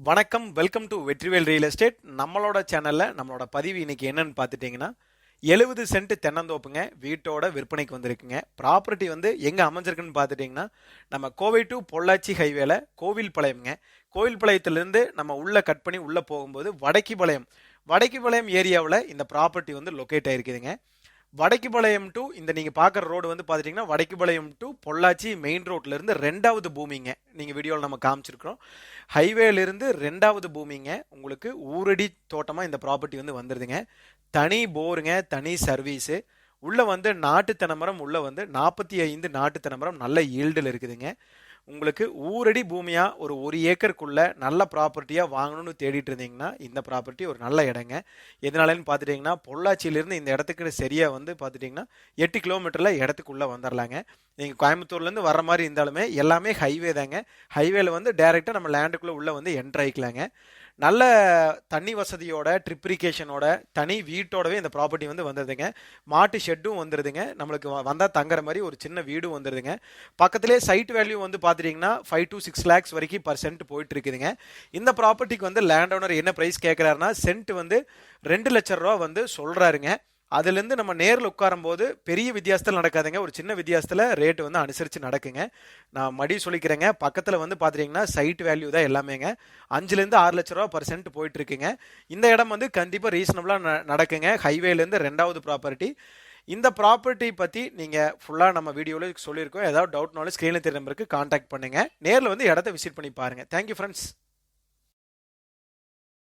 வணக்கம், welcome to Vetrivel real estate. நம்மளோட சேனல்ல நம்மளோட பதிவு இன்னைக்கு என்னன்னு பார்த்துட்டீங்கன்னா 70 சென்ட் தென்னந்தோப்புங்க வீட்டோட விற்பனைக்கு வந்திருக்குங்க. ப்ராப்பர்ட்டி வந்து எங்க அமைஞ்சிருக்குன்னு பார்த்துட்டீங்கன்னா நம்ம கோவை டு பொள்ளாச்சி ஹைவேல கோவில்பாளையம்ங்க. கோவில்பாளையத்திலிருந்து நம்ம உள்ள கட் பண்ணி உள்ள போகும்போது வடக்கிபாளையம் ஏரியாவில் இந்த ப்ராப்பர்ட்டி வந்து லொக்கேட் ஆயிருக்குதுங்க. வடக்கிபாளையம் டு இந்த நீங்க பார்க்குற ரோடு வந்து பார்த்துட்டீங்கன்னா வடக்கிபாளையம் டு பொள்ளாச்சி மெயின் ரோட்ல இருந்து ரெண்டாவது பூமிங்க. நீங்க வீடியோவில் நம்ம காமிச்சிருக்கிறோம். ஹைவேல இருந்து ரெண்டாவது பூமிங்க. உங்களுக்கு ஊரடி தோட்டமா இந்த ப்ராப்பர்ட்டி வந்து வந்துருதுங்க. தனி போருங்க, தனி சர்வீஸு. உள்ள வந்து நாட்டு தென்னமரம் உள்ள வந்து 45 நாட்டு தென்னமரம் நல்ல ஈல்டில் இருக்குதுங்க. உங்களுக்கு ஊரடி பூமியா ஒரு ஏக்கருக்குள்ள நல்ல ப்ராப்பர்ட்டியா வாங்கணும்னு தேடிட்டு இருந்தீங்கன்னா இந்த ப்ராப்பர்ட்டி ஒரு நல்ல இடங்க. எதனாலன்னு பார்த்துட்டீங்கன்னா பொள்ளாச்சியிலிருந்து இந்த இடத்துக்கு சரியா வந்து பார்த்துட்டீங்கன்னா 8 கிலோமீட்டர்ல இடத்துக்குள்ள வந்துடலாங்க. நீங்க கோயம்புத்தூர்லேருந்து வர்ற மாதிரி இருந்தாலுமே எல்லாமே ஹைவே தாங்க. ஹைவேல வந்து டைரெக்டாக நம்ம லேண்டுக்குள்ள உள்ள வந்து என்ட்ரு ஆகிக்கலாங்க. நல்ல தண்ணி வசதியோட ட்ரிப்ரிகேஷனோட தனி வீட்டோடவே இந்த ப்ராப்பர்ட்டி வந்து வந்துடுதுங்க. மாட்டு ஷெட்டும் வந்துடுதுங்க. நம்மளுக்கு வந்தால் தங்குற மாதிரி ஒரு சின்ன வீடும் வந்துடுதுங்க. பக்கத்திலே சைட் வேல்யூ வந்து பார்த்துட்டிங்கன்னா 5 to 6 lakhs வரைக்கும் பர் சென்ட் போயிட்டு இருக்குதுங்க. இந்த ப்ராப்பர்ட்டிக்கு வந்து லேண்ட் ஓனர் என்ன ப்ரைஸ் கேட்குறாருன்னா சென்ட் வந்து 2 லட்சம் ரூபா வந்து சொல்கிறாருங்க. அதுலேருந்து நம்ம நேரில் உட்காரும்போது பெரிய வித்தியாசத்தில் நடக்காதுங்க. ஒரு சின்ன வித்தியாசத்தில் ரேட்டு வந்து அனுசரித்து நடக்குங்க. நான் மறுபடியும் சொல்லிக்கிறேங்க, பக்கத்தில் வந்து பார்த்துட்டிங்கன்னா சைட் வேல்யூ தான் எல்லாமேங்க. 5லேருந்து 6 லட்ச ரூபா பர் சென்ட் போயிட்டுருக்குங்க. இந்த இடம் வந்து கண்டிப்பாக ரீசனபிளாக நடக்குங்க. ஹைவேலேருந்து ரெண்டாவது ப்ராப்பர்ட்டி. இந்த ப்ராப்பர்ட்டி பற்றி நீங்கள் ஃபுல்லாக நம்ம வீடியோவில் சொல்லியிருக்கோம். ஏதாவது டவுட்னாலும் ஸ்க்ரீனில் தெரிய நம்பருக்கு கான்டாக்ட் பண்ணுங்கள். நேரில் வந்து இடத்த விசிட் பண்ணி பாருங்கள். Thank you friends.